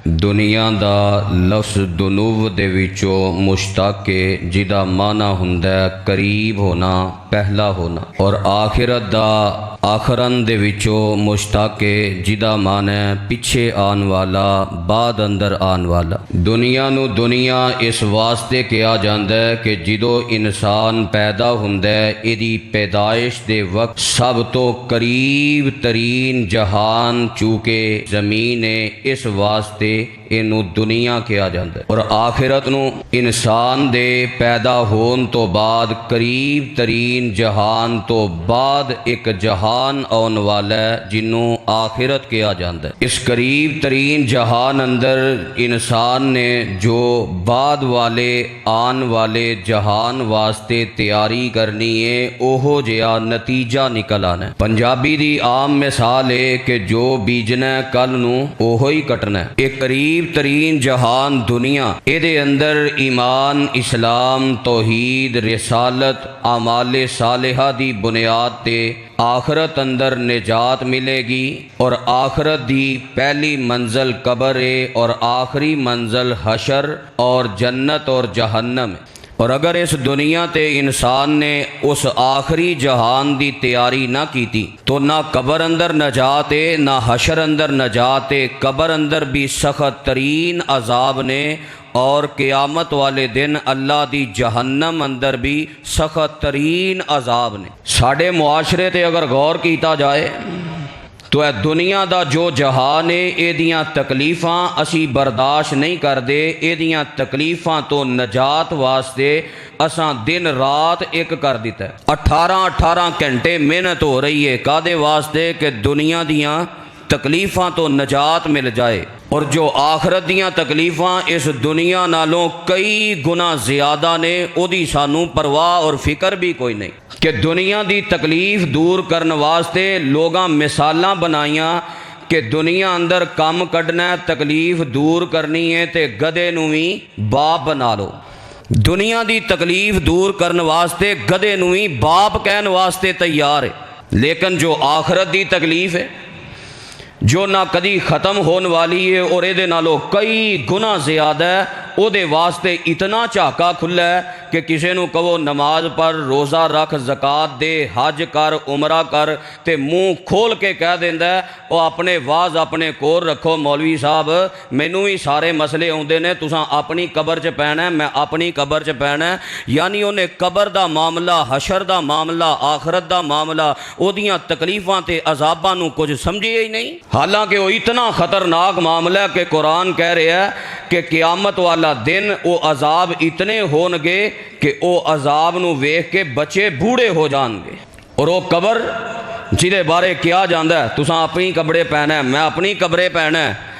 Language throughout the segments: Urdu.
دنیا دا لفظ دنو دے وچوں مشتق ہے جدا معنی ہوندا ہے قریب ہونا، پہلا ہونا، اور آخرت دا آخرن دے وچوں مشتق ہے جدا معنی ہے پیچھے آن والا، بعد اندر آن والا۔ دنیا نو دنیا اس واسطے کہا جاندا ہے کہ جدو انسان پیدا ہوندا ہے ایدی پیدائش دے وقت سب تو قریب ترین جہان چونکہ زمین ہے، اس واسطے اینو دنیا کہا جاندا ہے، اور آخرت نو انسان دے پیدا ہون تو بعد قریب ترین جہان تو بعد ایک جہان آن والا ہے جنوں آخرت کہا جاندا ہے۔ اس قریب ترین جہان اندر انسان نے جو بعد والے آن والے جہان واسطے تیاری کرنی ہے اوہو جہا نتیجہ نکل آنا ہے۔ پنجابی دی عام مثال ہے کہ جو بیجنا ہے کل نو اوہو ہی کٹنا ہے۔ ایک قریب ترین جہان دنیا، اے دے اندر ایمان، اسلام، توحید، رسالت، اعمال صالحہ دی بنیاد تے آخرت اندر نجات ملے گی، اور آخرت دی پہلی منزل قبر ہے اور آخری منزل حشر اور جنت اور جہنم ہے۔ اور اگر اس دنیا تے انسان نے اس آخری جہان دی تیاری نہ کیتی تو نہ قبر اندر نجات ہے، نہ حشر اندر نجات ہے۔ قبر اندر بھی سخت ترین عذاب نے، اور قیامت والے دن اللہ دی جہنم اندر بھی سخت ترین عذاب نے۔ ساڈے معاشرے تے اگر غور کیتا جائے تو اے دنیا دا جو جہان ہے اے دیاں تکلیفاں اسی برداشت نہیں کردے، اے دیاں تکلیفاں تو نجات واسطے اساں دن رات ایک کر دیتا ہے۔ 18 گھنٹے محنت ہو رہی ہے کادے واسطے کہ دنیا دیاں تکلیفاں تو نجات مل جائے، اور جو آخرت دیاں تکلیفاں اس دنیا نالوں کئی گنا زیادہ نے، او دی سانوں پرواہ اور فکر بھی کوئی نہیں کہ دنیا دی تکلیف دور کرن واسطے لوگاں مثالاں بنائیاں کہ دنیا اندر کام کڈنا ہے، تکلیف دور کرنی ہے تے گدے نوں وی باپ بنا لو۔ دنیا دی تکلیف دور کرن واسطے گدے نوں وی باپ کہن واسطے تیار ہے، لیکن جو آخرت دی تکلیف ہے جو نہ کدی ختم ہون والی ہے اور اے دے نالوں کئی گنا زیادہ ہے، او دے واسطے اتنا چاکا کھلا ہے کہ کسے نو کہو نماز پر، روزہ رکھ، زکوٰۃ دے، حج کر، عمرہ کر تے منہ کھول کے کہہ دیندا ہے او اپنے واز اپنے کول رکھو مولوی صاحب، مینوں بھی سارے مسئلے آوندے نے، تساں اپنی قبر چ پینا ہے، میں اپنی قبر چ پینا ہے۔ یعنی انہیں قبر دا معاملہ، حشر دا معاملہ، آخرت دا معاملہ، او دیاں تکلیفاں تے عذاباں نو کچھ سمجھے ہی نہیں، حالانکہ وہ اتنا خطرناک معاملہ ہے کہ قرآن کہہ رہا ہے کہ قیامت والا دن وہ عذاب اتنے ہون گے کہ وہ عذاب نو ویکھ کے بچے بوڑھے ہو جان گے، اور وہ قبر جہدے بارے کیا جاندا ہے تساں اپنی قبرے پینا ہے، میں اپنی قبرے پینا ہے۔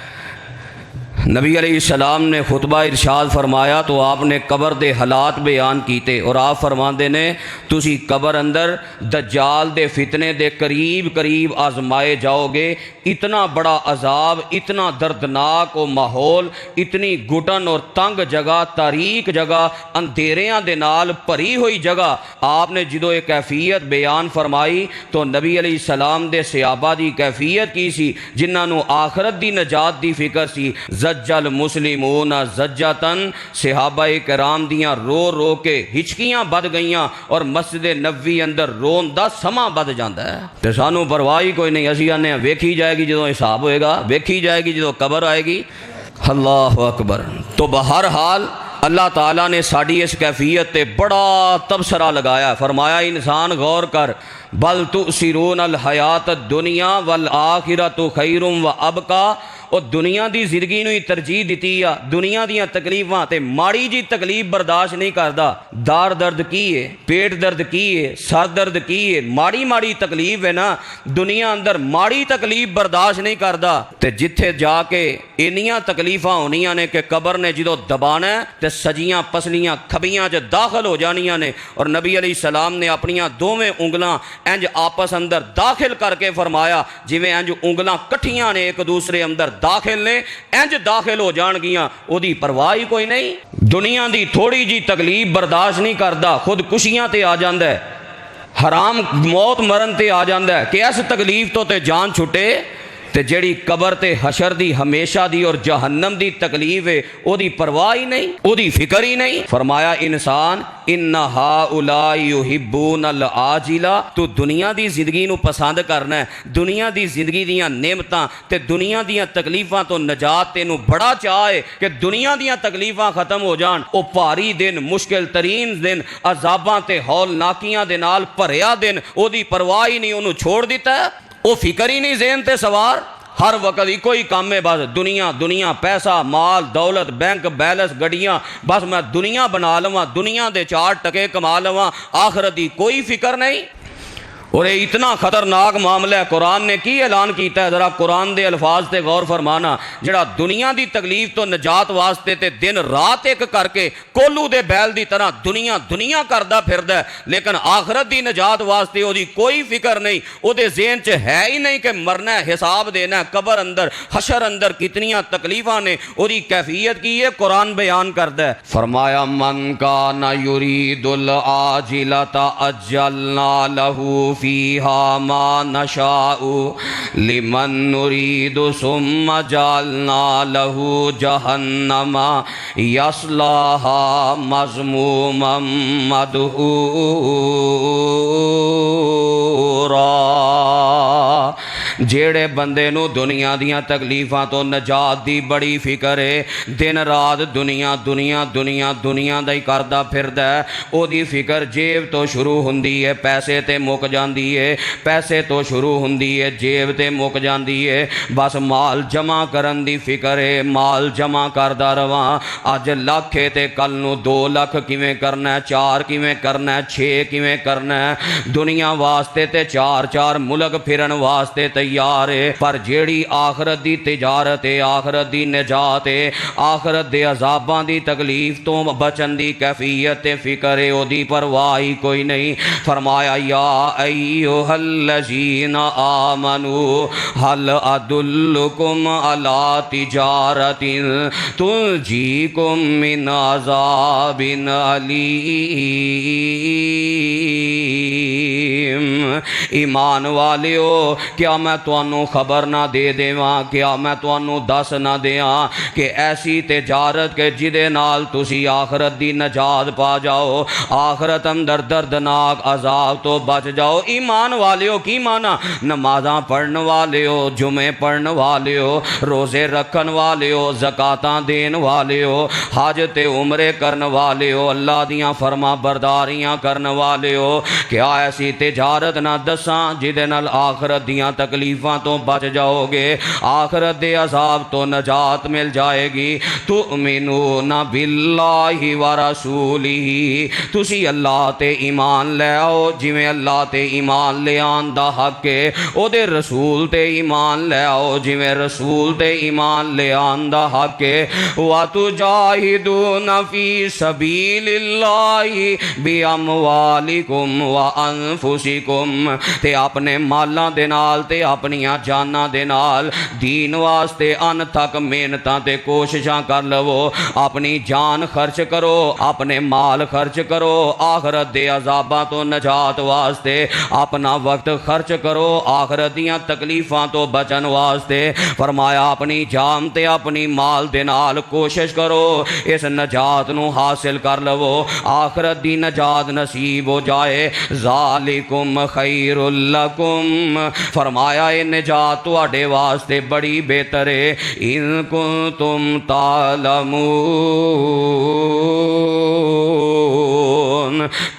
نبی علیہ السلام نے خطبہ ارشاد فرمایا تو آپ نے قبر دے حالات بیان کیتے، اور آپ فرماندے نے تسی قبر اندر دجال دے فتنے دے قریب آزمائے جاؤ گے، اتنا بڑا عذاب، اتنا دردناک و ماحول، اتنی گھٹن اور تنگ جگہ، تاریک جگہ، اندھیریاں دے نال بھری ہوئی جگہ۔ آپ نے جدو ایک کیفیت بیان فرمائی تو نبی علیہ السلام دے صحابہ دی کیفیت کی سی جنہاں نو آخرت دی نجات دی فکر سی۔ زجل مسلمون زجتن، صحابہ کرام دیاں رو رو کے ہچکیاں بد گئیاں اور مسجد نبوی اندر رون دا سما بد جاندا ہے، تے سانو پرواہ کوئی نہیں، اسی آنے ویکھی جائے گی جدوں حساب ہوئے گا، ویکھی جائے گی جدوں قبر آئے گی۔ اللہ اکبر۔ تو بہرحال اللہ تعالیٰ نے ساڑی اس کیفیت تے بڑا تبصرہ لگایا، فرمایا انسان غور کر، بل تؤثرون الحیات الدنیا والآخرۃ خیر وابقیٰ، اور دنیا دی زندگی نو ہی ترجیح دیتی ہے، دنیا دیاں تکلیفاں تے ماڑی جی تکلیف برداشت نہیں کردا، دار درد کی ہے، پیٹ درد کی ہے، سر درد کی ہے، ماڑی تکلیف ہے نا، دنیا اندر ماڑی تکلیف برداشت نہیں کردا، تے جتھے جا کے انیاں تکلیفاں ہونیاں نے کہ قبر نے جدو دبانا ہے تے سجیاں پسلیاں کھبیاں جو داخل ہو جانیاں نے، اور نبی علیہ السلام نے اپنیاں دوویں انگلاں انج آپس اندر داخل کر کے فرمایا جویں انج انگلاں کٹھیاں نے ایک دوسرے اندر داخل نے، انج داخل ہو جان گیاں، او دی پرواہ کوئی نہیں۔ دنیا دی تھوڑی جی تکلیف برداشت نہیں کردا، خودکشیاں تے آ جاندا ہے، حرام موت مرن تے آ جاندا ہے کہ اس تکلیف تو تے جان چھٹے تے جیڑی قبر تے حشر دی ہمیشہ دی اور جہنم دی تکلیف ہے او دی پرواہ ہی نہیں، او دی فکر ہی نہیں۔ فرمایا انسان ان ہؤلاء یحبون العاجلہ، تو دنیا دی زندگی نو پسند کرنا ہے، دنیا دی زندگی دیاں نعمتاں تے دنیا دیاں تکلیفاں تو نجات تینوں بڑا چاہے کہ دنیا دیاں تکلیفاں ختم ہو جان۔ او پاری دن، مشکل ترین دن، عذاباں تے ہولناکیاں دے نال بھریا دن، او دی پرواہ ہی نہیں، انہوں چھوڑ دیتا ہے، او فکر ہی نہیں ذہن تے سوار، ہر وقت ہی کوئی کام ہے، بس دنیا دنیا، پیسہ مال دولت بینک بیلنس گڈیاں، بس میں دنیا بنا لواں، دنیا دے 4 ٹکے کما لواں، آخرت دی کوئی فکر نہیں۔ اور یہ اتنا خطرناک معاملہ ہے، قرآن نے کی اعلان کیتا ہے، ذرا قرآن دے الفاظ تے غور فرمانا، جڑا دنیا دی تکلیف تو نجات واسطے تے دن رات ایک کر کے کولو دے بیل دی طرح دنیا دنیا کردا پھردا ہے، لیکن آخرت دی نجات واسطے او دی کوئی فکر نہیں، او دے ذہن چ ہے ہی نہیں کہ مرنا ہے، حساب دینا ہے، قبر اندر حشر اندر کتنیاں تکلیفاں نے، او دی کیفیت کی ہے قرآن بیان کردا ہے۔ فرمایا من کان یرید العاجلۃ اجلنا لہ فیہا ما نشاء لمن نرید ثم جعلنا لہ جہنم یصلاھا مذموما مدحورا۔ جیڑے بندے نو دنیا دیاں تکلیفاں تو نجات دی بڑی فکر ہے، دن رات دنیا دنیا دنیا دنیا دا ہی کردا پھردا ہے، او دی فکر جیب تو شروع ہوندی ہے، پیسے تے مک جاندی ہے، پیسے تو شروع ہوندی ہے، جیب تے مک جاندی ہے، بس مال جمع کرن دی فکر ہے، مال جمع کردا رواں، اج لاکھ ہے تے کل نو 2 لاکھ کیویں کرنا ہے، 4 کیویں کرنا ہے، 6 کیویں کرنا ہے، دنیا واسطے تے 4 ملک پھرن واسطے تیار ہے، پر جیڑی آخرت دی تجارت ہے، آخرت دی نجات ہے، آخرت دے عذاباں دی تکلیف تو بچن دی کیفیت فکر ہے، او دی پرواہ کوئی نہیں۔ فرمایا یا ایھا الذین آمنوا هل ادلکم علی تجارت تنجیکم من عذاب علیم۔ ایمان والیو، کیا میں تانوں خبر نہ دے دیواں، کیا میں تانوں دس نہ دیاں کہ ایسی تجارت کے جدے نال تسی آخرت دی نجات پا جاؤ، آخرت اندر دردناک عذاب تو بچ جاؤ۔ ایمان والیو کی مانا؟ نمازاں پڑھن والیو، جمعے پڑھن والیو، روزے رکھن والیو، زکاتاں دین والیو، حج تے عمرے کرن والیو، اللہ دیاں فرما برداریاں کرن والیو، کیا ایسی تجارت نہ دساں جدے نال آخرت دیاں تکلیفاں تو بچ جاؤ گے، آخرت دے عذاب تو نجات مل جائے گی۔ تؤمنون باللہ ورسولہ، تسی اللہ تے ایمان لے آؤ جویں اللہ تے ایمان لے آن دا حق ہے، او دے رسول تے ایمان لے آؤ جویں رسول تے ایمان لے آن دا حق ہے۔ وَتُجَاهِدُونَ فِي سَبِيلِ اللَّهِ بِأَمْوَالِكُمْ وَأَنفُسِكُمْ، تے اپنے مالاں دے نال تے اپنیاں جاناں دے نال دین واسطے ان تک محنتاں تے کوششاں کر لو، اپنی جان خرچ کرو، اپنے مال خرچ کرو، آخرت دے عذاباں تو نجات واسطے اپنا وقت خرچ کرو، آخرت دیاں تکلیفاں تو بچن واسطے۔ فرمایا اپنی جان تے اپنی مال دے نال کوشش کرو، اس نجات نو حاصل کر لو، آخرت دی نجات نصیب ہو جائے۔ ذالکم خیر لکم، فرمایا یہ نجات تواڈے واسطے بڑی بہتر ہے، ان کنتم تعلمون،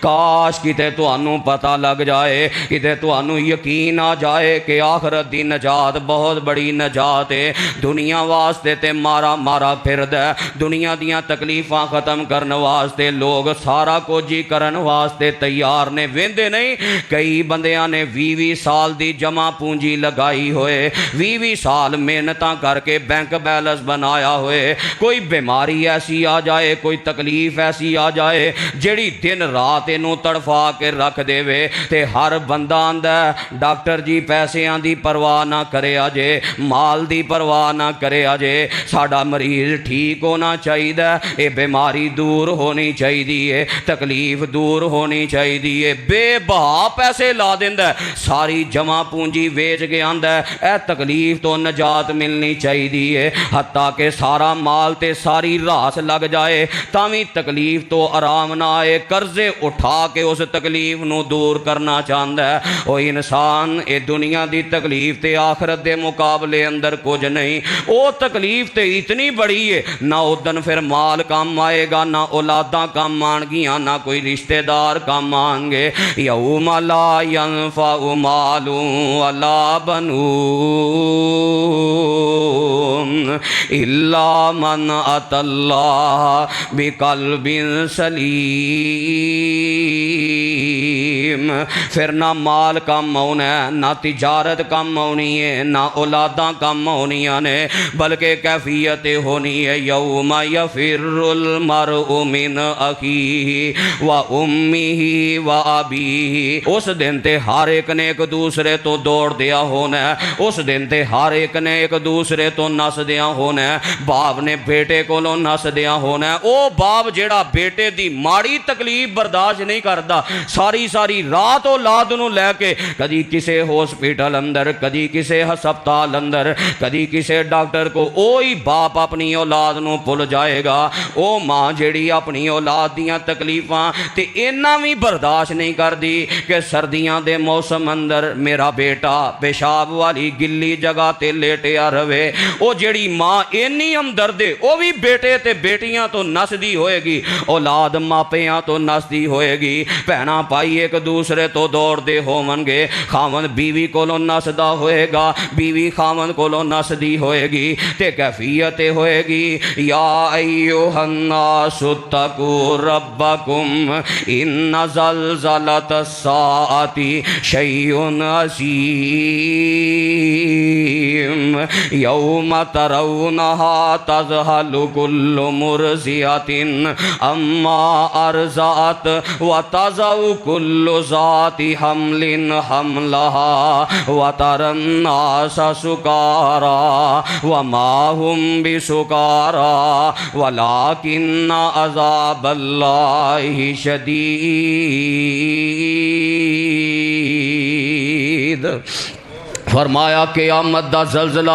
کاش کتے تانوں پتہ لگ جائے، کتے تانوں یقین آ جائے کہ آخرت دی نجات بہت بڑی نجات ہے۔ دنیا واسطے تے مارا مارا پھردا ہے، دنیا دیاں تکلیفاں ختم کرن واسطے لوگ سارا کچھ ہی کرن واسطے تیار نے، ویندے نہیں کئی بندیاں نے 20 سال دی جمع پونجی لگائی ہوئے، 20 سال محنتاں کر کے بینک بیلنس بنایا ہوئے، کوئی بیماری ایسی آ جائے، کوئی تکلیف ایسی آ جائے جیڑی دن رات اینوں تڑفا کے رکھ دے وے تے ہر بندہ آندا ڈاکٹر جی پیسیاں دی پرواہ نہ کرے آجے مال دی پرواہ نہ کرے آجے ساڈا مریض ٹھیک ہونا چاہیے اے بیماری دور ہونی چاہیے تکلیف دور ہونی چاہیے بے بہا پیسے لا دیندا ساری جمع پونجی ویچ کے آندا اے تکلیف تو نجات ملنی چاہیے حتیٰ کہ سارا مال تے ساری راس لگ جائے تاوی تکلیف تو آرام نہ آئے قرضے اٹھا کے اس تکلیف نو دور کرنا چاہتا ہے او انسان اے دنیا دی تکلیف تے آخرت دے مقابلے اندر کچھ نہیں او تکلیف تے اتنی بڑی ہے نہ ادن پھر مال کام آئے گا نہ اولاداں کام آن گیاں نہ کوئی رشتہ دار کام آن گے یوم لا ینفع مال ولا بنون الا من اتى اللہ بقلب سلیم پھر نہ مال کم ہونا ہے نہ تجارت کم ہونی ہے نہ اولاداں کم ہونیاں نے بلکہ کیفیت ہونی ہے یوم یفر المرء من اخیہ و امہ و ابیہ اس دن تے ہر ایک نے ایک دوسرے تو دوڑ دیا ہونا ہے اس دن تے ہر ایک نے ایک دوسرے تو نس دیا ہونا ہے باپ نے بیٹے کو نس دیا ہونا ہے او باپ جیڑا بیٹے دی ماڑی تکلیف برداشت نہیں کرتا ساری ساری رات اولاد نو لے کے کدی کسے ہاسپٹل اندر کدی کسے ہسپتال اندر کدی کسے ڈاکٹر کو اوہی باپ اپنی اولاد نو بھول جائے گا او ماں جیڑی اپنی اولاد دیاں تکلیفاں تے اینا بھی برداشت نہیں کر دی کہ سردیاں دے موسم اندر میرا بیٹا پیشاب والی گلی جگہ تے لیٹیا رہے او جیڑی ماں اینی ہمدردے او بھی بیٹے تے بیٹیاں تو نس دی ہوئے گی اولاد ماپیاں تو نس دی ہوئے گی پہنا پائی ایک دوسرے تو دوڑ دے ہومن گے خاون بیوی کولو نس دا ہوئے گا بیوی خاون کولو نس دی ہوئے گی تے کیفیت ہوئے گی یا ایوہ الناس اتقوا ربکم ان زلزلۃ الساعۃ شیء عظیم یوم ترونہا تذہل کل مرضعۃ اما ارضعت وتضع کل ذات حمل حملہا وتری الناس سکارا وما ہم بسکارا ولکن عذاب اللہ شدید فرمایا قیامت دا زلزلہ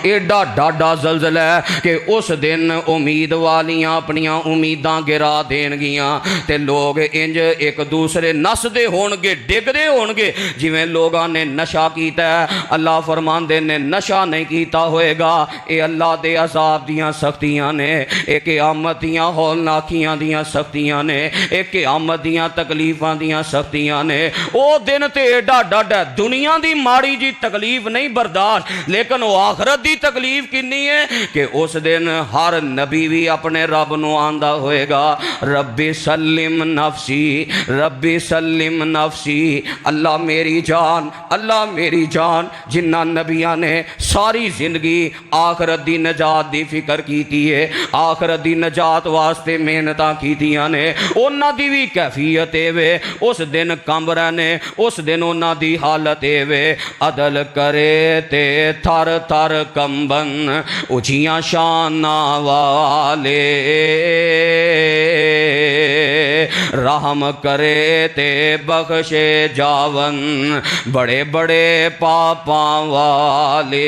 ایڈا ڈاڈا زلزلہ ہے کہ اس دن امید والیاں اپنیاں امیداں گرا دین گیاں تے لوگ انج ایک دوسرے نس دے ہونگے ڈگ دے ہونگے جویں لوگاں نے نشہ کیتا ہے اللہ فرماندے نے نشہ نہیں کیتا ہوئے گا اے اللہ دے عذاب دیاں سختیاں نے اے قیامت دیاں ہولناکیاں دیاں سختیاں نے اے قیامت دیاں تکلیفاں دیاں سختیاں نے او دن تے ایڈا ڈاڈا دنیا دی ماڑی جی تکلیف نہیں برداشت لیکن وہ آخرت دی تکلیف کنی ہے کہ اس دن ہر نبی بھی اپنے رب نو آندہ ہوئے گا ربی سلم نفسی اللہ میری جان جنہ نبیاں نے ساری زندگی آخرت دی نجات دی فکر کیتی ہے آخرت دی نجات واسطے محنتاں کیتیاں نے انہاں دی بھی کیفیت وے اس دن کمب رہنے اس دن انہاں دی حالت وے عدل کرے تے تھر تھر کمبن اچھیاں شانہ والے رحم کرے تے بخشے جاون بڑے بڑے پاپاں والے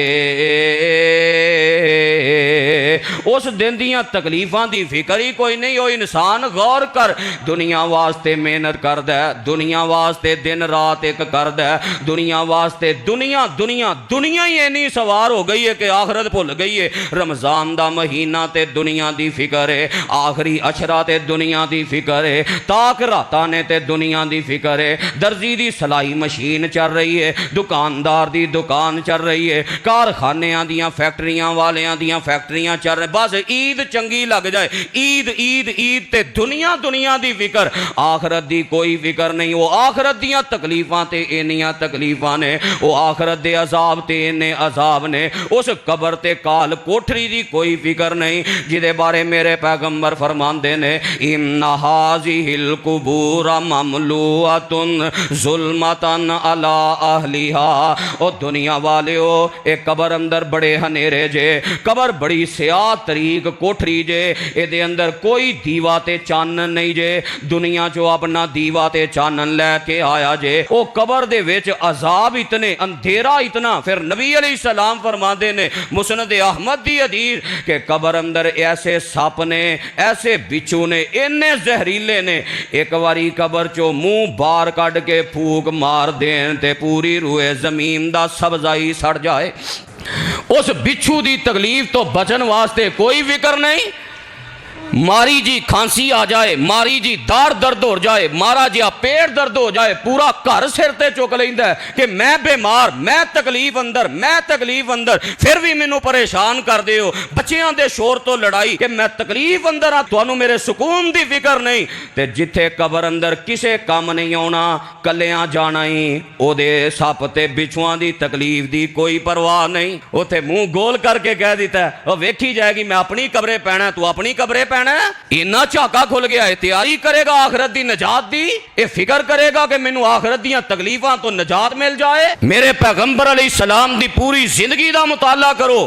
اس دن دیاں تکلیفاں دی فکر ہی کوئی نہیں ہو انسان غور کر دنیا واسطے محنت کر دے دنیا واسطے دن رات ایک کر دے دنیا واسطے دنیا ہی اینی سوار ہو گئی ہے کہ آخرت بھول گئی ہے رمضان دا مہینہ تے دنیا دی فکر ہے آخری اشرا تے دنیا دی فکر ہے تاک راتانے تے دنیا دی فکر ہے درزی دی سلائی مشین چل رہی ہے دکاندار دی دکان چل رہی ہے کارخانیاں دیاں فیکٹریاں والیاں دیاں فیکٹریاں چل رہے بس عید چنگی لگ جائے عید تے دنیا دی فکر آخرت دی کوئی فکر نہیں وہ آخرت دیاں تکلیفاں تے اینیاں تکلیفاں نے وہ آخرت دے دے عذاب تے انے عذاب نے، اس قبر تے کال کوٹھری دی کوئی فکر نہیں، جدے بارے میرے پیغمبر فرماندے نے ان ہذہ القبور مملوءۃ ظلمۃ علی اہلھا۔ او دنیا والیو، اے قبر اندر بڑے ہنیرے جے، قبر بڑی سیاہ طریق کوٹھری جے، اے دے اندر کوئی دیوا تے چانن نہیں جے، دنیا جو اپنا دیوا تے چانن لے کے آیا جے، او قبر دے وچ عذاب اتنے، اندھیرا اتنا۔ پھر نبی علیہ السلام فرماندے نے مسند احمد دی حدیث کہ قبر اندر ایسے سپ نے، ایسے بچھو نے، انے زہریلے نے، ایک واری قبر چو منہ باہر کڈ کے پھوک مار دین تے پوری روئے زمین دا سبزائی سڑ جائے۔ اس بچھو دی تکلیف تو بچن واسطے کوئی فکر نہیں، ماری جی کھانسی آ جائے، ماری جی دار درد ہو جائے، مارا جی پیٹ درد ہو جائے، پورا گھر سر تے چک لیندا ہے کہ میں بیمار، میں تکلیف اندر، پھر بھی مینوں پریشان کر دیو، بچیاں دے شور تو لڑائی کہ میں تکلیف اندر آ، تانوں میرے سکون دی فکر نہیں۔ تے جتھے قبر اندر کسے کام نہیں آنا، کلیاں جانا ہی، او دے سپ تے بچھواں دی تکلیف دی کوئی پرواہ نہیں، اوتھے منہ گول کر کے کہہ دیتا ہے او ویکھی جائے گی، میں اپنی قبرے پینا، تو اپنی قبرے پینا۔ اینا چاکا کھل گیا ہے، تیاری کرے گا آخرت دی نجات دی، اے فکر کرے گا کہ مینوں آخرت دیاں تکلیفاں تو نجات مل جائے۔ میرے پیغمبر علیہ السلام دی پوری زندگی دا مطالعہ کرو،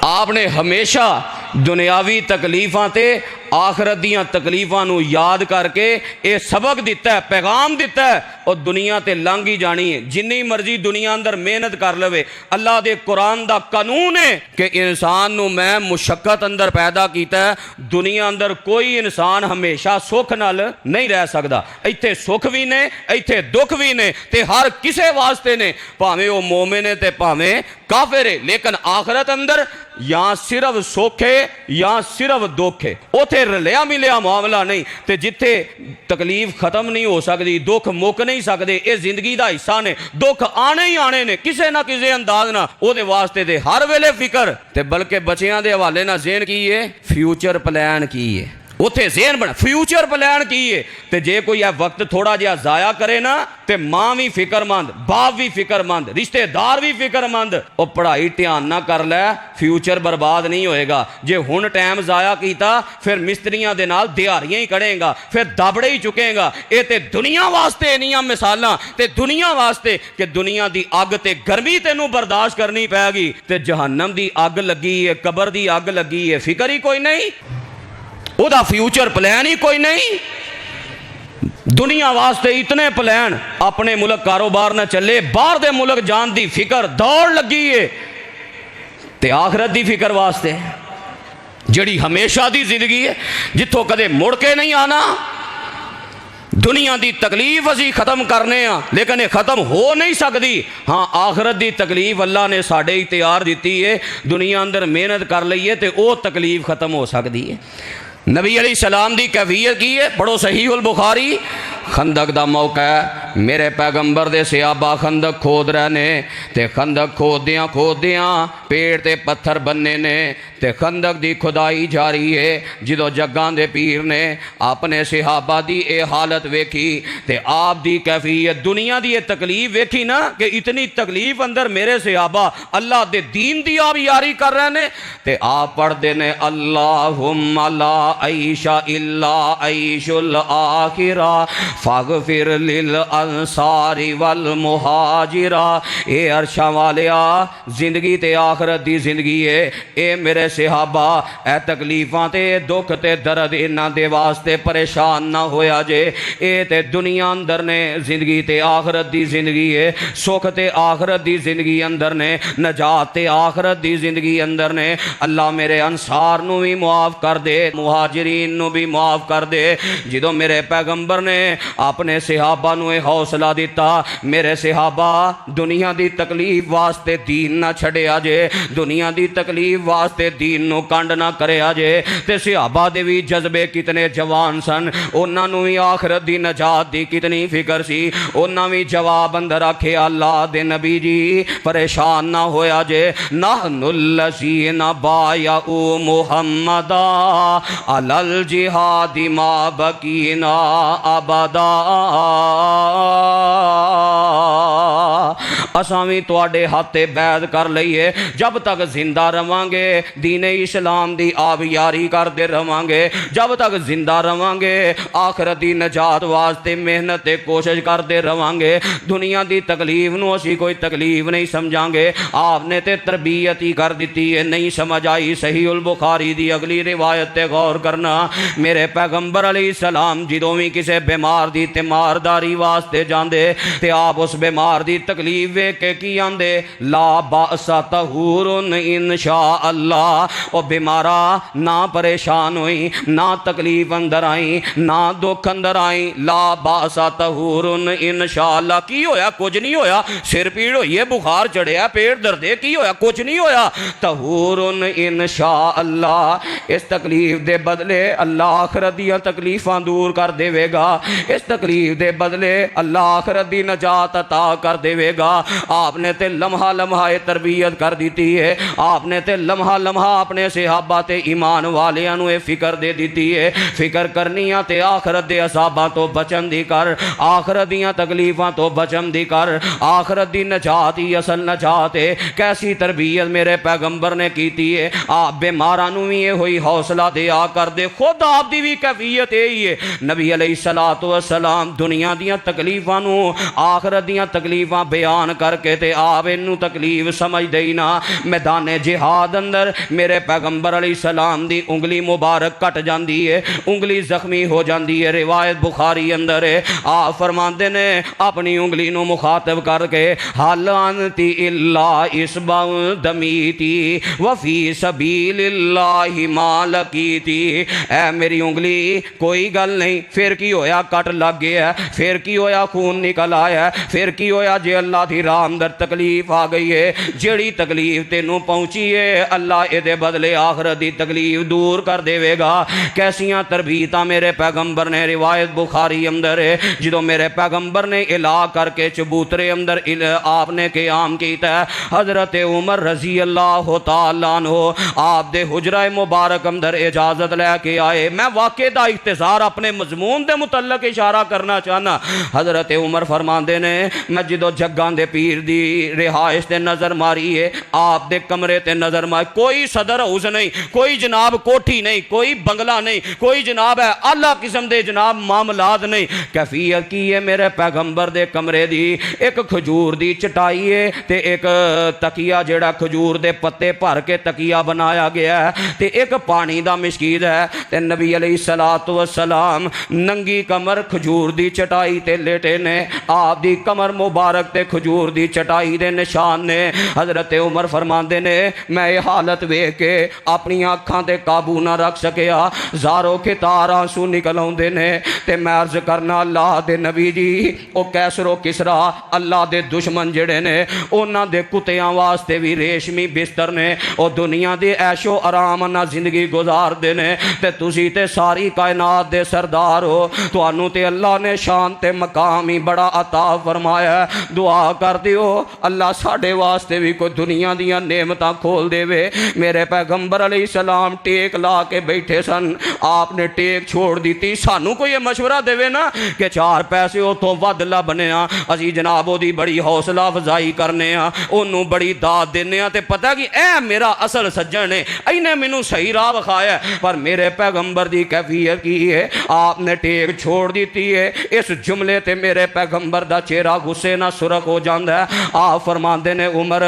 آپ نے ہمیشہ دنیاوی تکلیفاں تے آخرت دیاں تکلیفاں نو یاد کر کے اے سبق دیتا ہے، پیغام دیتا ہے، اور دنیا تے لنگ ہی جانی ہے، جنی مرضی دنیا اندر محنت کر لوے۔ اللہ دے قرآن دا قانون ہے کہ انسان نو میں مشقت اندر پیدا کیتا ہے، دنیا اندر کوئی انسان ہمیشہ سکھ نال نہیں رہ سکدا، ایتھے سکھ بھی نے، ایتھے دکھ بھی نے، تے ہر کسے واسطے نے، پاویں او مومن ہے تے پاویں کافر ہے، لیکن آخرت اندر یا صرف سوکھے یا صرف دکھ ہے، اوتھے رلیا ملیا معاملہ نہیں، تے جتھے تکلیف ختم نہیں ہو سکتی، دکھ مک نہیں سکتے، اے زندگی دا حصہ نے، دکھ آنے ہی آنے نے، کسے نہ کسے انداز نہ، او دے واسطے دے ہر ویلے فکر، تے بلکہ بچیاں دے حوالے نہ ذہن کی ہے، فیوچر پلان کی ہے، اتھے ذہن بنا فیوچر پلان کی ہے، تے جے کوئی ہے وقت تھوڑا جہا ضائع کرے نا، تے ماں بھی فکر مند، باپ بھی فکر مند، رشتہ دار بھی فکر مند، او پڑھائی دھیان نہ کر لے، فیوچر برباد نہیں ہوئے گا۔ جے ہن ٹائم ضائع کیتا، پھر مستریاں دے نال دیہاڑیاں ہی کڑے گا، پھر دبڑے ہی چکے گا۔ اے تے دنیا واسطے نہیں مثالاں، تے دنیا واسطے کہ دنیا دی اگ تے گرمی تینوں برداشت کرنی پے گی، تے جہنم دی اگ لگی ہے، قبر دی اگ لگی ہے، فکر ہی کوئی نہیں، او دا فیوچر پلان ہی کوئی نہیں۔ دنیا واسطے اتنے پلان، اپنے ملک کاروبار نہ چلے، باہر دے ملک جان دی فکر دوڑ لگی ہے، تے آخرت دی فکر واسطے جڑی ہمیشہ دی زندگی ہے، جتھوں کدے مڑ کے نہیں آنا۔ دنیا دی تکلیف اسی ختم کرنے ہاں، لیکن یہ ختم ہو نہیں سکتی۔ ہاں آخرت دی تکلیف اللہ نے ساڑے اختیار دیتی ہے، دنیا اندر محنت کر لئیے تے او تکلیف ختم ہو سکتی ہے۔ نبی علیہ السلام دی کیفیت کی ہے، پڑھو صحیح البخاری، خندق دا موقع ہے، میرے پیغمبر دے صحابہ خندق کھود رہنے، تے خندق کھودیاں پیڑ تے پتھر بننے نے، تے خندق دی کھدائی جاری ہے۔ جدو جگاں دے پیر نے اپنے صحابہ دی اے حالت ویکھی، تے آپ دی کیفیت دنیا دی اے تکلیف ویکھی نا، کہ اتنی تکلیف اندر میرے صحابہ اللہ دے دین دی آپ یاری کر رہے نے، تے آپ پڑھ دینے اللہم لا عیش الا عیش الاخرہ فاغفر للانصار والمہاجرہ۔ اے عرشاں والیا، زندگی تے آخرت دی زندگی ہے، اے میرے صحابہ، اے تکلیفاں تے دکھ تے درد انہاں دے واسطے پریشان نہ ہویا جے، اے تے دنیا اندر نے زندگی تے آخرت دی زندگی ہے، سکھ تے آخرت دی زندگی اندر نے، نجات تے آخرت دی زندگی اندر نے۔ اللہ میرے انصار نو بھی معاف کر دے، مہاجرین نو بھی معاف کر دے۔ جدو میرے پیغمبر نے اپنے صحابہ نو حوصلہ دیتا، میرے صحابہ دنیا دی تکلیف واسطے دین نہ چھڑیا جے، دنیا دی تکلیف واسطے دین نو کنڈ نہ کریا جے، تے صحابہ دے بھی جذبے کتنے جوان سن، انہاں نو بھی آخرت دی نجات دی کتنی فکر سی، انہاں بھی جواب اندر رکھے اللہ دے نبی جی پریشان نہ ہویا جے، نحن الذین بایعوا محمدا علی الجہاد ما بقینا ابدا اساں وی تواڈے ہاتھ بیعت کر لئیے جب تک زندہ رہاں گے دین اسلام دی آبیاری کرتے رہاں گے جب تک زندہ رہاں گے آخرت دی نجات واسطے محنت کوشش کرتے رہاں گے دنیا دی تکلیف نو اسی کوئی تکلیف نہیں سمجھاں گے آپ نے تے تربیت ہی کر دیتی ہے نہیں سمجھ آئی صحیح البخاری دی اگلی روایت تے غور کرنا میرے پیغمبر علیہ السلام جدوں بھی کسے بیمار دی تیمارداری واسطے جاندے تے آپ اس بیمار دی تکلیف ویکھ کے کی آندے لا باس طہور انشاء اللہ او بیمارا نہ پریشان ہوئی نہ تکلیف اندر آئی نہ دکھ اندر آئی لا باس طہور انشاء اللہ کی ہویا کچھ نہیں ہویا سر پیڑ ہوئی ہے بخار چڑھیا پیٹ درد ہے کی ہویا کچھ نہیں ہویا طہور انشاء اللہ اس تکلیف دے بدلے اللہ آخرت دیاں تکلیفاں دور کر دے گا اس تکلیف دے بدلے اللہ آخرت دی نجات عطا کر دے گا آپ نے تے لمحہ لمحہ تربیت کر دیتی ہے آپ نے تے لمحہ لمحہ اپنے صحابہ تے ایمان والیاں نو فکر دے دیتی ہے فکر کرنیاں تے آخرت دے عذاباں تو بچن دی کر آخرت دیاں تکلیفاں تو بچن دی کر آخرت دی نجات ہی اصل نجات ہے کیسی تربیت میرے پیغمبر نے کیتی ہے آپ بیماراں نو بھی ہوئی حوصلہ دیا کر دے خود آپ دی بھی کیفیت یہی ہے نبی علیہ السلام دنیا دیاں تکلیفاں نو آخرت دیاں تکلیفاں بیان کر کے تے آپ انو تکلیف سمجھ دے نا میدان جہاد اندر میرے پیغمبر علیہ السلام دی انگلی مبارک کٹ جاندی ہے انگلی زخمی ہو جاندی ہے روایت بخاری اندر ہے آپ فرماندے نے اپنی انگلی نو مخاطب کر کے حال انتی اللہ اسبع دمیتی وفی سبیل اللہ ما لقیتی اے میری انگلی کوئی گل نہیں پھر کی ہویا کٹ لگ گیا پھر کی ہویا خون نکل آیا پھر کی ہویا جے اللہ دی راہ اندر تکلیف آ گئی ہے جیڑی تکلیف تینوں پہنچی ہے اللہ اے دے بدلے آخرت دی تکلیف دور کر دے گا کیسیاں تربیتاں میرے پیغمبر نے روایت بخاری اندر ہے جدوں میرے پیغمبر نے الہ کر کے چبوترے اندر آپ نے قیام کیتا ہے حضرت عمر رضی اللہ تعالیٰ عنہ آپ دے حجرہ مبارک اندر اجازت لے کے آئے میں واقعہ دا اختصار اپنے مضمون دے متعلق اشارہ کرنا چاہنا حضرت عمر فرماندے نے میں جدو جگان دے پیر دی رہائش تے نظر ماری ہے آپ دے کمرے تے نظر ماری کوئی صدر ہاؤس نہیں کوئی جناب کوٹھی نہیں کوئی بنگلہ نہیں کوئی جناب ہے اعلیٰ قسم دے جناب معاملات نہیں کیفیت کی ہے میرے پیغمبر دے کمرے دی ایک کھجور دی چٹائی ہے تے ایک تکیہ جڑا کھجور دے پتے بھر کے تکیہ بنایا گیا ہے تے ایک پانی دا مشکید ہے تے نبی علیہ السلام ننگی کمر کھجور دی چٹائی تے لیٹے نے آپ دی کمر مبارک تے کھجور دی چٹائی دے نشان نے حضرت عمر فرماندے نے میں یہ حالت ویکھ کے اپنی آنکھاں تے قابو نہ رکھ سکیا زاروں کے تار آنسو نکل آوندے نے تے میں عرض کرنا اللہ دے نبی جی او کیسر و کسرا اللہ دے دشمن جڑے نے انہاں دے کتیاں واسطے بھی ریشمی بستر نے او دنیا دے عیش و آرام نہ زندگی گزار دے نے تے تسی تے ساری کائنات دے سردار ہو تانوں تے اللہ نے شان تے مقام ہی بڑا عطا فرمایا ہے دعا کر دیو اللہ ساڈے واسطے بھی کوئی دنیا دیاں نعمتاں کھول دے وے میرے پیغمبر علیہ السلام ٹیک لا کے بیٹھے سن آپ نے ٹیک چھوڑ دیتی سانو کوئی یہ مشورہ دے وے نا کہ چار پیسے او تو ود لبنے ہاں اسی جناب دی بڑی حوصلہ افزائی کرنے ہاں انہوں بڑی داد دینے ہاں تے پتہ کہ اے میرا اصل سجن ہے اینے مینوں صحیح راہ بخایا پر میرے پیغمبر دی کیفیت کی ہے آپ نے ٹیک چھوڑ دیتی ہے اس جملے تے میرے پیغمبر دا چہرہ غصے نہ سرخ ہو جاندا ہے آپ فرماندے نے عمر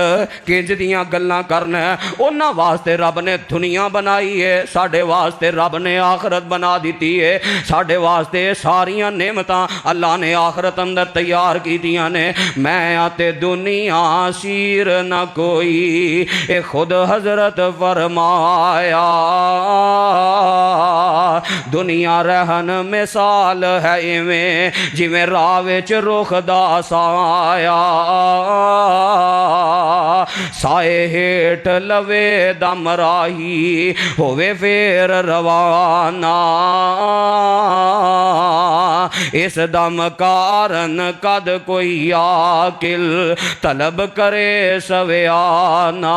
کنج دیاں گلاں کرنا ہے انہاں واسطے رب نے دنیا بنائی ہے ساڈے واسطے رب نے آخرت بنا دیتی ہے ساڈے واسطے ساریاں نعمتاں اللہ نے آخرت اندر تیار کی دیاں نے میں آتے دنیا سیر نہ کوئی اے خود حضرت فرمایا دنیا رہن مثال ہے ایویں جویں راہ وچ رخ دا سایہ سائے ہیٹ لوے دم راہی ہووے پھر روانہ اس دم کارن قد کوئی عاقل طلب کرے سویانا۔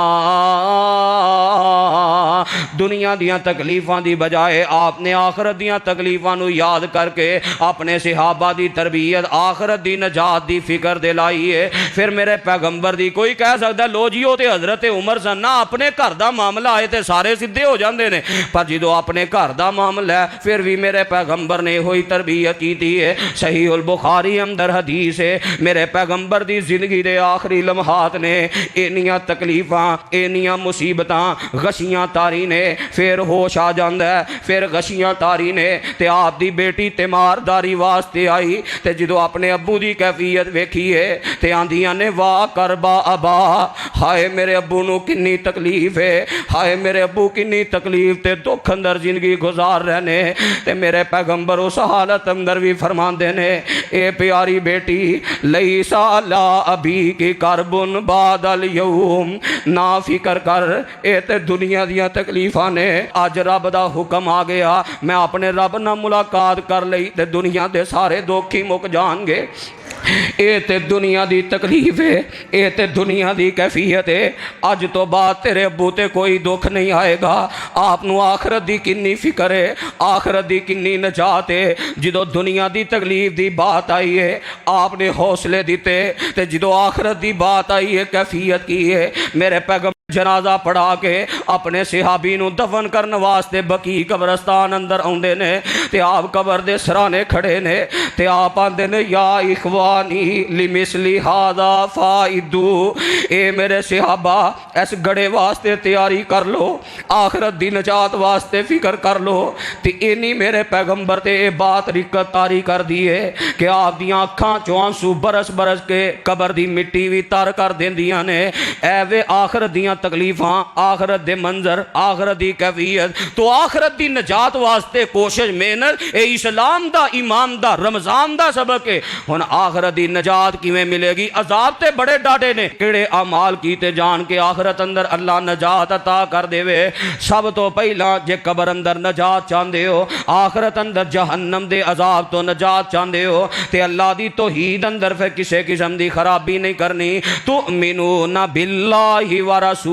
دنیا دیاں تکلیفاں دی بجائے آپ نے آخرت دیاں تکلیفاں نو یاد کر کے اپنے صحابہ دی تربیت آخرت دی نجات دی فکر دلائی ہے۔ پھر میرے پیغمبر دی کوئی کہہ سکتا لو جی وہ تے حضرت عمر سن نہ اپنے گھر دا معاملہ آئے تے سارے سدھے ہو جاندے نے، پر جدو اپنے گھر دا معاملہ ہے پھر بھی میرے پیغمبر نے ہوئی تربیت کی ہے۔ صحیح البخاری اندر حدیث ہے میرے پیغمبر دی زندگی دے آخری لمحات نے اینیاں تکلیفاں اینیاں مصیبتاں غشیاں تاری نے، پھر ہوش آ جاندہ ہے، پھر غشیاں تاری نے تے آپ دی بیٹی تیمارداری واسطے آئی تے جدو اپنے ابو دی کیفیت ویکھی ہے تے آندیاں نے واہ کربا ابا، ہائے میرے ابو نو کنی تکلیف ہے، ہائے میرے ابو کنی تکلیف تے دکھ اندر زندگی گزار رہنے۔ تے میرے پیغمبر اس حالت اندر بھی فرماندے نے اے پیاری بیٹی لیسا لا ابی کی کربن بعد اليوم، نا فکر کر اے تے دنیا دیاں تکلیفاں نے، آج رب دا حکم آ گیا میں اپنے رب نہ ملاقات کر لئی تے دنیا دے سارے دکھ ہی مک جان گے۔ اے تے دنیا دی تکلیف ہے، اے تے دنیا دی کیفیت ہے، اج تو بعد تیرے ابو تے کوئی دکھ نہیں آئے گا۔ آپ نو آخرت دی کنی فکر ہے، آخرت دی کنی نجات ہے۔ جدو دنیا دی تکلیف دی بات آئی ہے آپ نے حوصلے دیتے تے جدو آخرت دی بات آئی ہے کیفیت کی ہے۔ میرے پیغمبر جنازہ پڑھا کے اپنے صحابی نو دفن کرن واسطے بقیع قبرستان اندر آندے نے تے آپ قبر دے سرانے کھڑے نے تے آپ آندے نے یا اخوانی لمثلی ھذا فائدو، اے میرے صحابہ اس گڑے واسطے تیاری کر لو، آخرت دی نجات واسطے فکر کر لو۔ تے اینی میرے پیغمبر تے اے بات رکت تاری کر دی ہے کہ آپ دیاں اکھاں چوں آنسو برس برس کے قبر دی مٹی بھی تر کر دیندیاں نے۔ اے وے آخرت دیاں تکلیفاں، آخرت دے منظر، آخرت دی کیفیت، تو آخرت دی نجات واسطے کوشش محنت اے اسلام دا ایمان دا رمضان دا سبق ہے۔ ہن آخرت دی نجات کیویں ملے گی؟ عذاب تے بڑے ڈاٹے نے، کیڑے اعمال کیتے جان کے آخرت اندر اللہ نجات عطا کر دے وے۔ سب تو پہلا جے قبر اندر نجات چاہندے ہو، آخرت اندر جہنم دے عذاب تو نجات چاہندے ہو تے اللہ دی توحید اندر پھر کسے قسم دی خرابی نہیں کرنی۔ تؤمنون باللہ ورسولہ،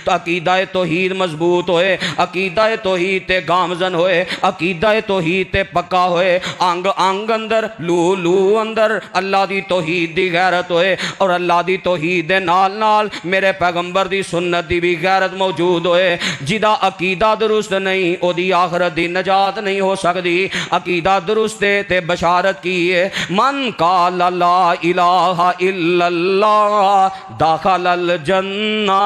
تو عقیدہ توحید مضبوط ہوئے، عقیدہ توحید تے گامزن ہوئے، عقیدہ توحید تے پکا ہوئے، انگ انگ اندر لو لو اندر اللہ دی توحید دی غیرت ہوئے، اور اللہ دی توحید دے نال نال میرے پیغمبر دی سنت دی بھی غیرت موجود ہوئے۔ جدا عقیدہ درست نہیں او دی آخرت دی نجات نہیں ہو سکتی۔ عقیدہ درست تے بشارت کی ہے من قال لا الہ الا اللہ داخل الجنہ،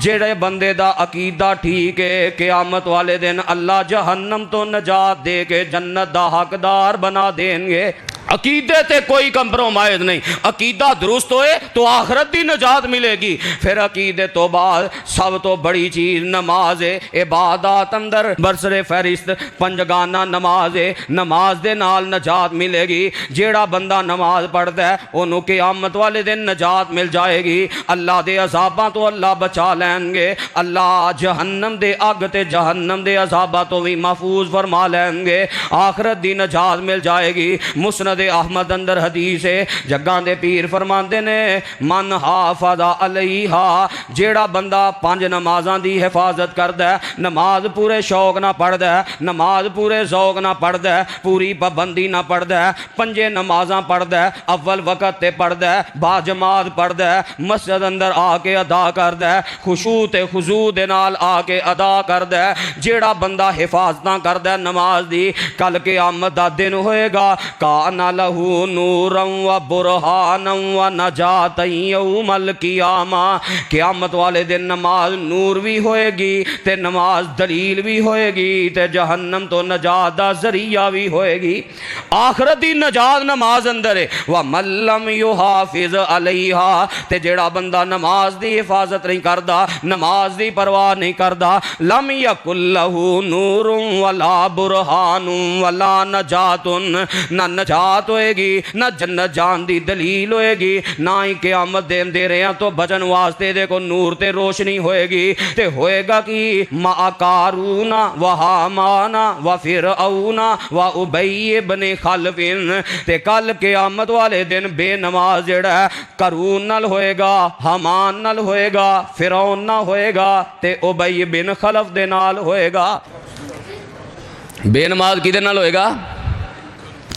جڑے بندے دا عقیدہ ٹھیک ہے قیامت والے دن اللہ جہنم تو نجات دے کے جنت دا حقدار بنا دیں گے۔ عقیدے تے کوئی کمپرومائز نہیں، عقیدہ درست ہوئے تو آخرت دی نجات ملے گی۔ پھر عقیدے تو بعد سب تو بڑی چیز نماز ہے۔ عبادات اندر برسر فہرست پنجگانہ نماز ہے، نماز دے نال نجات ملے گی۔ جیڑا بندہ نماز پڑھتا ہے انہوں قیامت والے دن نجات مل جائے گی، اللہ دے عذاباں تو اللہ بچا لیں گے، اللہ جہنم دے اگ تے جہنم دے عذاباں تو بھی محفوظ فرما لیں گے، آخرت دی نجات مل جائے گی۔ مسند احمد اندر حدیث ہے، جگاں دے پیر فرماندے نے من حافظ علیہا، جیڑا بندہ 5 نمازاں دی حفاظت کردا ہے، نماز پورے شوق نہ پڑھدا ہے، نماز پورے ذوق نہ پڑھدا ہے، پوری پابندی نہ پڑھدا ہے، 5 نمازاں پڑھدا ہے، اول وقت تے پڑھدا ہے، با جماعت پڑھدا ہے، مسجد اندر آ کے ادا کردا ہے، خشوع تے خضوع دے نال آ کے ادا کردا ہے، جیڑا بندہ حفاظتاں کردا ہے نماز دی، کل قیامت دا دن ہوئے گا کان لہو نورا و برہانا و نجات یوم القیامہ، قیامت والے دن نماز نور بھی ہوئے گی تے نماز دلیل بھی ہوئے گی تے جہنم تو نجات دا ذریعہ بھی ہوئے گی۔ آخرت دی نجات نماز اندر ہے۔ وَمَن لَّمْ يُحَافِظْ عَلَيْهَا، تے جیڑا بندہ نماز دی حفاظت نہیں کردا، نماز دی پرواہ نہیں کردا، لَمْ يَكُن لَّهُ نُورٌ وَلَا بُرْهَانٌ وَلَا نَجَاتٌ، نہ نجات نجات ہوئے گی، نہ جنت جان دی دلیل ہوئے گی، نہ ہی قیامت دے اندھیریاں تو بچن واسطے دے کو نور تے روشنی ہوئے گی۔ تے ہوئے گا کہ مع قارون و حامان و فرعون و ابی بن خلف، تے کل قیامت والے دن بے نماز جڑا ہے قارون نال ہوئے گا، حامان نال ہوئے گا، فرعون نال ہوئے گا، تے ابی بن خلف دے نال ہوئے گا۔ بے نماز کدے نال ہوئے گا؟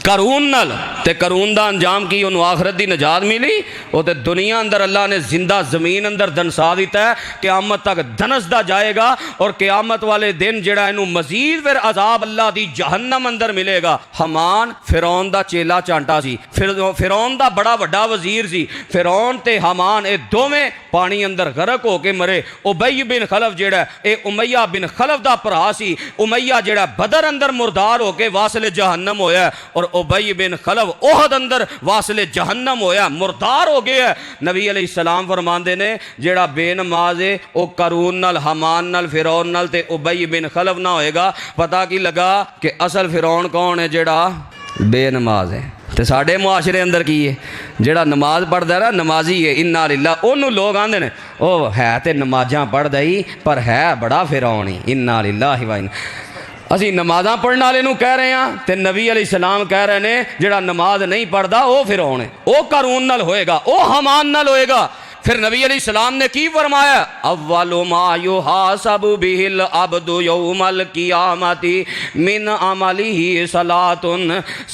قارون نال۔ تے قارون دا انجام کی؟ انہوں آخرت دی نجات ملی، وہ تے دنیا اندر اللہ نے زندہ زمین اندر دنسا دیتا ہے، قیامت تک دنسدا جائے گا، اور قیامت والے دن جڑا انہوں مزید پھر عذاب اللہ دی جہنم اندر ملے گا۔ حمان فرعون دا چیلا چانٹا سی، فرعون دا بڑا وڈا وزیر سی، فرعون تے حمان اے دوویں پانی اندر غرق ہو کے مرے۔ ابی بن خلف جڑا اے امیہ بن خلف دا بھرا سی، امیہ جڑا بدر اندر مردار ہو کے واصل جہنم ہویا، اور ابی بن خلف احد اندر واصل جہنم ہویا، مردار ہو گیا۔ نبی علیہ السلام فرماندے نے جڑا بے نماز ہے او قارون نال، حمان نال، فرعون نال تے ابی بن خلف نہ ہوئے گا۔ پتہ کی لگا کہ اصل فرعون کون ہے؟ جڑا بے نماز ہے۔ تے ساڈے معاشرے اندر کی ہے؟ جڑا نماز پڑھدا ہے نا، نمازی ہے، انا للہ، انہوں لوگ آندے نے او ہے تے نمازاں پڑھدا ہی پر ہے بڑا فرعون ہی، انا للہ و انا۔ اسی نمازاں پڑھنے والے نوں کہہ رہے ہیں تے نبی علیہ السلام کہہ رہے ہیں جڑا نماز نہیں پڑھدا او فرعون ہے، او قارون نال ہوئے گا، او حمان نال ہوئے گا۔ پھر نبی علیہ السلام نے کی فرمایا؟ اول ما یحاسب به العبد یوم القیامت من عملہ صلاۃ،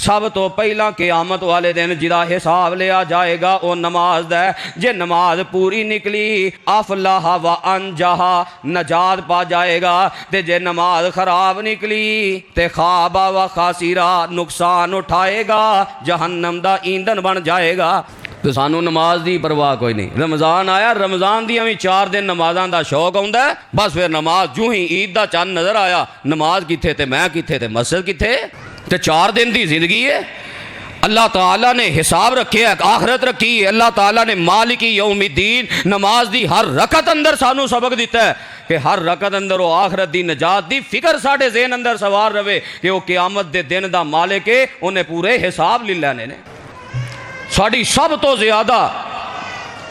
سب تو پہلا قیامت والے دن جدا حساب لیا جائے گا او نماز دا ہے۔ جے نماز پوری نکلی افلح و انجح، نجات پا جائے گا، تے جے نماز خراب نکلی تے خواب و خاسرہ، نقصان اٹھائے گا، جہنم دا ایندھن بن جائے گا۔ تو سانو نماز دی پرواہ کوئی نہیں۔ رمضان آیا، رمضان دی ہمیں 4 دن نمازاں دا شوق ہوندا ہے، بس پھر نماز جو ہی عید دا چند نظر آیا، نماز کتھے تے میں کتھے تے مسجد کتھے، تے 4 دن دی زندگی ہے۔ اللہ تعالیٰ نے حساب رکھے ہے، آخرت رکھی ہے، اللہ تعالیٰ نے مالک یوم الدین نماز دی ہر رکعت اندر سانو سبق دیتا ہے کہ ہر رکعت اندر وہ آخرت دی نجات دی فکر ساڑھے ذہن اندر سوار رہے کہ وہ قیامت دے دن دا مالک ہے، انہیں پورے حساب لے لینے نے۔ ساڑھی سب تو زیادہ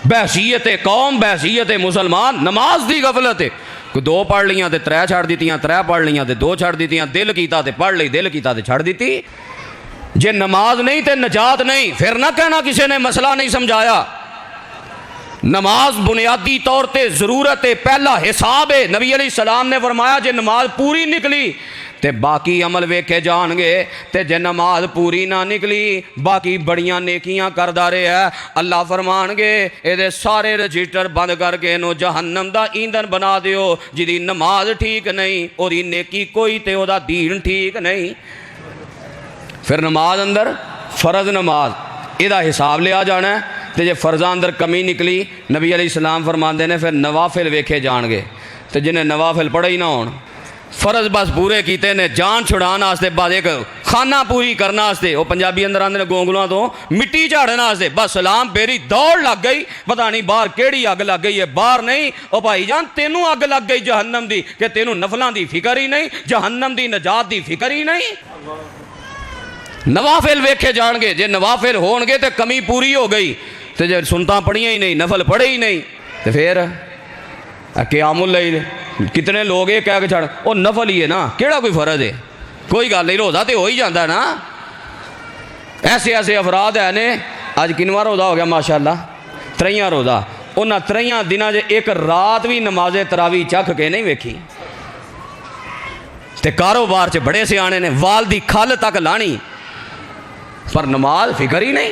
بحثیت قوم، بحثیت مسلمان نماز دی غفلت ہے۔ کوئی 2 پڑھ لیاں تے 3 چھڑ دیتیاں، 3 پڑھ لیاں تے 2 چھڑ دیتیاں، دل کیتا تے پڑھ لی، دل کیتا تے چھڑ دیتی۔ جے نماز نہیں تے نجات نہیں، پھر نہ کہنا کسی نے مسئلہ نہیں سمجھایا۔ نماز بنیادی طور تے ضرورت ہے، پہلا حساب ہے۔ نبی علیہ السلام نے فرمایا جے نماز پوری نکلی تے باقی عمل ویکھے جان گے، تے جے نماز پوری نہ نکلی باقی بڑیاں نیکیاں کردا رہے، اللہ فرمان گے اے دے سارے رجسٹر بند کر کے انہوں جہنم دا ایندھن بنا دیو۔ جدی نماز ٹھیک نہیں، او دی نیکی کوئی تے او دا دین ٹھیک نہیں۔ پھر نماز اندر فرض نماز ادا حساب لیا جانا ہے، تے جے فرضاں اندر کمی نکلی نبی علیہ السلام فرماندے نے پھر نوافل ویکھے جان گے، تے جنہیں نوافل پڑھے ہی نہ ہون، فرض بس پورے کیتے نے جان چھڑان واسطے، بعد ایک خانہ پوری کرنا واسطے، وہ پنجابی اندر آندے نے گونگلوں تو مٹی جھاڑنا واسطے، بس سلام پیری دوڑ لگ گئی، پتہ نہیں باہر کیڑی اگ لگ گئی ہے، باہر نہیں او بھائی جان تینوں اگ لگ گئی جہنم دی کہ تینوں نفلاں دی فکر ہی نہیں، جہنم دی نجات دی فکر ہی نہیں۔ نوافل ویکھے جان گے، جے نوافل ہون گے تے کمی پوری ہو گئی، تے جے سنتاں پڑھیاں ہی نہیں، نفل پڑھے ہی نہیں، تے پھر قیام اللیل کتنے لوگ یہ کہہ کے چھڑ وہ نفل ہی ہے نا، کیڑا کوئی فرض ہے، کوئی گل نہیں، روزہ تے ہو ہی جاندہ ہے نا۔ ایسے ایسے افراد ہیں نے، آج کنواں روزہ ہو گیا ماشاءاللہ، 3 روزہ، انہاں 3 دناں جے ایک رات بھی نماز تراویح چکھ کے نہیں ویکھی، تے کاروبار چ بڑے سے آنے نے وال دی کھل تک لانی، پر نماز فکر ہی نہیں،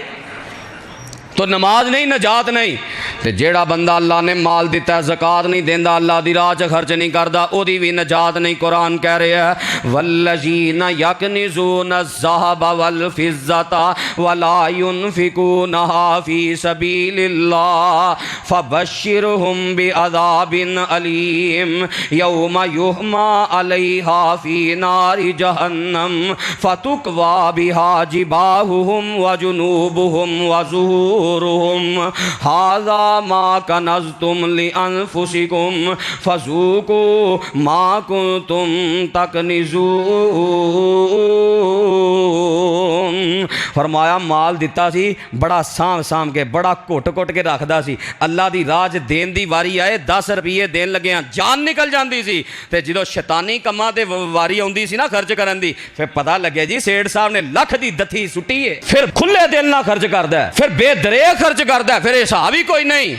تو نماز نہیں نجات نہیں۔ تے جیڑا بندہ اللہ نے مال دیتا ہے زکوٰۃ نہیں دیندا، اللہ دی راہ چ خرچ نہیں کردا، او دی بھی نجات نہیں۔ قرآن کہہ رہا ہے والذین یکنزون الذھب والفضة ولا ينفقونها فی سبیل اللہ فبشرهم بعذاب علیم یوم یحمى علیہا فی نار جہنم فتکوی بها جباہهم وجنوبهم وظہورهم ھذا ما کنزتم لانفسکم فذوقوا ما کنتم تکنزون فرمایا مال دتا سی بڑا سام کے بڑا گھٹ کے رکھدا سی، اللہ دی راہ دین دی واری آئے 10 روپیے دین لگے ہیں جان نکل جاندی سی، تے جدو شیطانی کماں تے واری آندی سی نا خرچ کرن دی، پھر پتہ لگے جی سیٹھ صاحب نے لکھ دی دتھی سٹی ہے، پھر کھلے دل نہ خرچ کردا ہے، پھر بے درے خرچ کردا ہے، پھر حساب ہی کوئی نہیں۔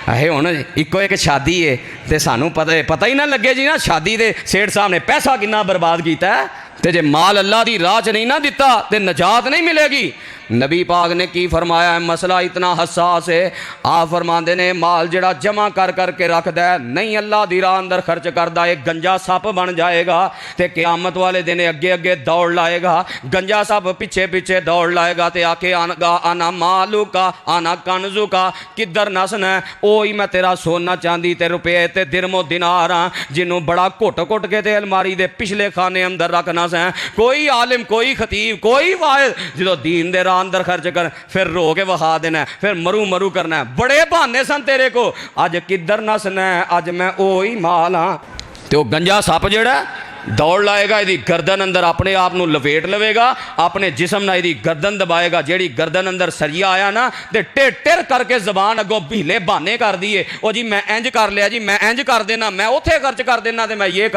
ہن ایک شادی ہے تے سانوں پتہ ہی نہ لگے جی نا شادی دے سیٹھ صاحب نے پیسہ کنا برباد کیتا ہے، تے جے مال اللہ دی راہ نہیں نہ دتا تے نجات نہیں ملے گی۔ نبی پاک نے کی فرمایا ہے، مسئلہ اتنا حساس ہے، آپ فرماندے نے مال جڑا جمع کر کے رکھ دے نہیں اللہ دی راہ اندر خرچ کردا ہے گنجا سپ بن جائے گا، تے قیامت والے دن اگے دوڑ لائے گا، گنجا سپ پیچھے دوڑ لائے گا، تے آکے آنا مالو کا آنا کنزو کا، کدھر نسن ہے اوہی میں تیرا سونا چاندی تے روپے تے درم و دینار ہاں جنوں بڑا گھٹ کے تے الماری دے پچھلے خانے اندر رکھنا سیں۔ کوئی عالم کوئی خطیب کوئی واعظ جدو دین دے راہ اندر خرچ کر پھر رو کے وہا دینا ہے، پھر مرو کرنا ہے، بڑے بہانے سن تیرے کو، اج کدھر نسنا ہے، اج میں اوہی مال ہاں، تے وہ گنجا سپ جڑا ہے دوڑ لائے گا، یہ گردن اندر اپنے آپ نو لپیٹ لوے گا، اپنے جسم نہ یہ گردن دبائے گا، جیڑی گردن اندر سریا آیا نا تے ٹر کر کے زبان اگوں بھیلے بہانے کر دیے، او جی میں انج کر لیا جی میں انج کر دینا میں اوتھے خرچ کر دینا تے میں یہ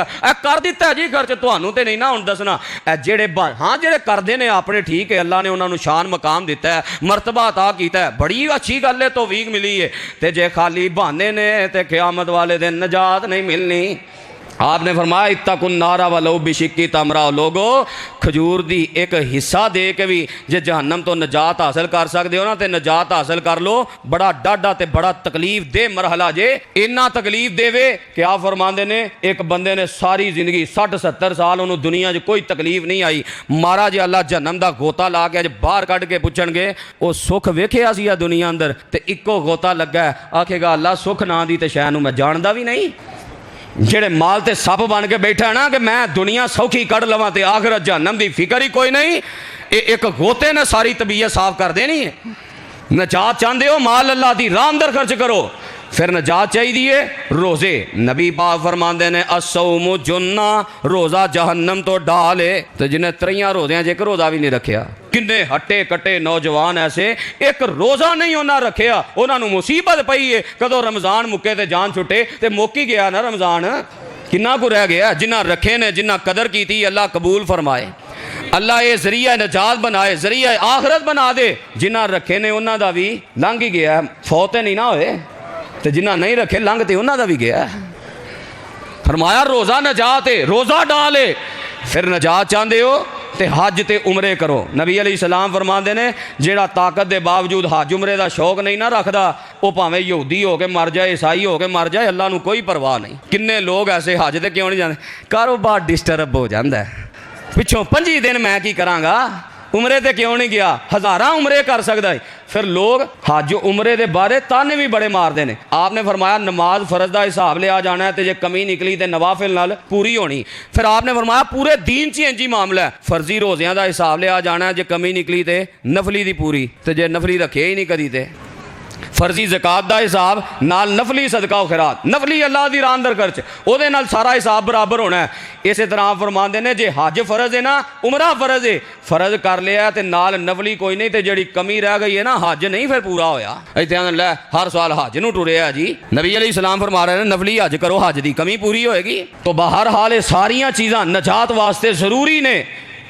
کر دیتا ہے جی خرچ، تانوں تے نہیں نا ہن دسنا، جیڑے ہاں جیڑے کردے نے اپنے ٹھیک ہے، اللہ نے انہاں نو شان مقام دیتا ہے، مرتبہ عطا کیتا ہے، بڑی اچھی گل ہے، توفیق ملی ہے، تے جے خالی بہانے نے تے قیامت والے دن نجات نہیں ملنی۔ آپ نے فرمایا اتقوا النار ولو بشق تمرہ، لوگو کھجور دی ایک حصہ دے کے بھی جے جہنم تو نجات حاصل کر سکتے ہو نا تے نجات حاصل کر لو، بڑا ڈاڈا تے بڑا تکلیف دے مرحلہ جے، اتنا تکلیف دے وے کہ آپ فرماندے نے ایک بندے نے ساری زندگی 60-70 سال انہوں دنیا جو کوئی تکلیف نہیں آئی، مارا جے اللہ جہنم دا غوطہ لا کے باہر کٹ کے پوچھن گے او سکھ ویکھیا سی دنیا اندر تے اکو غوطہ لگا ہے، آکھے گا اللہ سکھ نہ دی تے شے نوں میں جاندا بھی نہیں۔ جڑے مال تے سپ بن کے بیٹھا ہے نا کہ میں دنیا سوکھی کڑ لواں تے آخرت جہنم دی فکر ہی کوئی نہیں، ایک غوطے نے ساری طبیعت صاف کر دینی ہے۔ نجات چاہندے ہو مال اللہ دی راہ اندر خرچ کرو، پھر نجات چاہی دیئے روزے، نبی پاک فرماندے نے الصوم جنہ، روزہ جہنم تو ڈالے، تو جنہیں 3 روزے ہیں جے کہ روزہ بھی نہیں رکھیا، کنے ہٹے کٹے نوجوان ایسے ایک روزہ نہیں ہونا رکھیا، انہاں نو مصیبت پئی ہے، کدو رمضان مکے تے جان چھٹے تے موکی گیا نا رمضان، کنا کو رہ گیا، جنہ رکھے نے جنہ قدر کی تھی اللہ قبول فرمائے، اللہ یہ ذریعہ نجات بنائے، ذریعہ آخرت بنا دے، جنہ رکھے نے انہاں دا بھی لنگ ہی گیا، فوتے نہیں نہ ہوئے تے جنہ نہیں رکھے لنگ تے انہاں دا بھی گیا۔ فرمایا روزہ نجات ہے، روزہ ڈالے، پھر نجات چاہندے ہو تے حج تے عمرے کرو۔ نبی علیہ السلام فرماندے نے جیڑا طاقت دے باوجود حج عمرے دا شوق نہیں نہ رکھدا وہ پاویں یہودی ہو کے مر جائے عیسائی ہو کے مر جائے اللہ نو کوئی پرواہ نہیں۔ کنے لوگ ایسے حج تے کیوں نہیں جاندے؟ کاروبار ڈسٹرب ہو جاندا ہے، پچھوں 25 دن میں کی کراں گا، عمرے تے کیوں نہیں گیا، ہزاراں عمرے کر سکدا ہے۔ پھر لوگ حج عمرے دے بارے تانے بھی بڑے مار دے نے۔ آپ نے فرمایا نماز فرض دا حساب لیا جانا ہے تے جے کمی نکلی تے نوافل نال پوری ہونی۔ پھر آپ نے فرمایا پورے دین چ انجی معاملہ ہے، فرضی روزیاں دا حساب لیا جانا ہے، جے کمی نکلی تے نفلی دی پوری، تے جے نفلی رکھے ہی نہیں کدی تے فرضی زکات دا حساب نال نفلی صدقہ و خیرات، نفلی اللہ دی راہ اندر خرچ، او دے نال سارا حساب برابر ہونا ہے۔ اسی طرح فرماندے نے جے حج فرض ہے نا عمرہ فرض ہے، فرض کر لیا تے نال نفلی کوئی نہیں تے جڑی کمی رہ گئی ہے نا حج نہیں پھر پورا ہویا۔ ایتھے لے ہر سال حج نو ٹریا جی، نبی علیہ السلام فرما رہے ہیں نفلی حج کرو حج دی کمی پوری ہوئے گی۔ تو بہرحال یہ ساریاں چیزاں نجات واسطے ضروری نے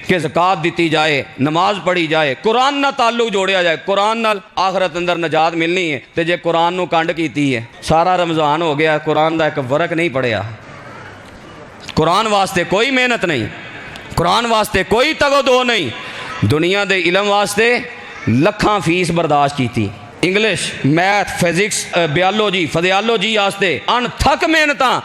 کہ زکات دیتی جائے، نماز پڑھی جائے، قرآن نہ تعلق جوڑیا جائے، قرآن نال آخرت اندر نجات ملنی ہے۔ تے جے قرآن نو کنڈ کیتی ہے، سارا رمضان ہو گیا قرآن دا ایک ورق نہیں پڑھیا، قرآن واسطے کوئی محنت نہیں، قرآن واسطے کوئی تگ و دو نہیں، دنیا دے علم واسطے لکھاں فیس برداشت کیتی، English math physics biology physiology واسطے ان تھک محنتاں،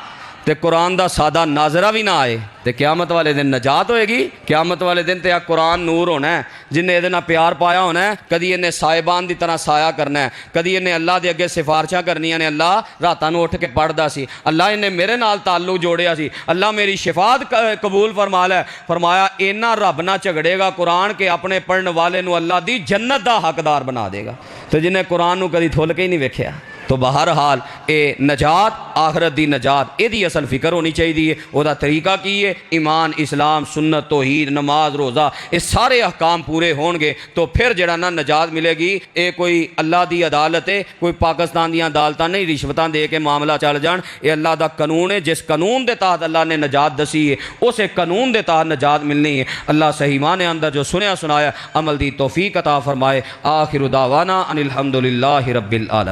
تے قرآن دا سادہ ناظرہ بھی نہ آئے تے قیامت والے دن نجات ہوئے گی۔ قیامت والے دن تے قرآن نور ہونا ہے، جن نے نہ پیار پایا ہونا ہے، کدی انہیں سائبان دی طرح سایہ کرنا ہے، کدی انہیں اللہ دے اگے سفارشاں کرنیاں نے، اللہ راتاں نو اٹھ کے پڑھدا سی، اللہ انہیں میرے نال تعلق جوڑیا سی، اللہ میری شفاعت قبول فرما لے، فرمایا اینا رب نہ جھگڑے گا قرآن کے اپنے پڑھن والے نو اللہ دی جنت دا حقدار بنا دے گا۔ تو جنہیں قرآن نو کدی تھول کے ہی نہیں ویکھیا، تو بہرحال اے نجات آخرت دی نجات یہ اصل فکر ہونی چاہیے. وہ طریقہ کی ہے ایمان اسلام سنت توحید نماز روزہ یہ سارے احکام پورے ہون گے تو پھر جڑا نا نجات ملے گی. اے کوئی اللہ دی عدالت ہے, کوئی پاکستان دیاں عدالتاں نہیں رشوتاں دے کے معاملہ چل جان. یہ اللہ دا قانون ہے, جس قانون دے تحت اللہ نے نجات دسی ہے اسے قانون دے تحت نجات ملنی ہے. اللہ صحیح معنی اندر جو سنیا سنایا عمل دی توفیق عطا فرمائے. آخر دعوانا ان الحمدللہ رب العالمین.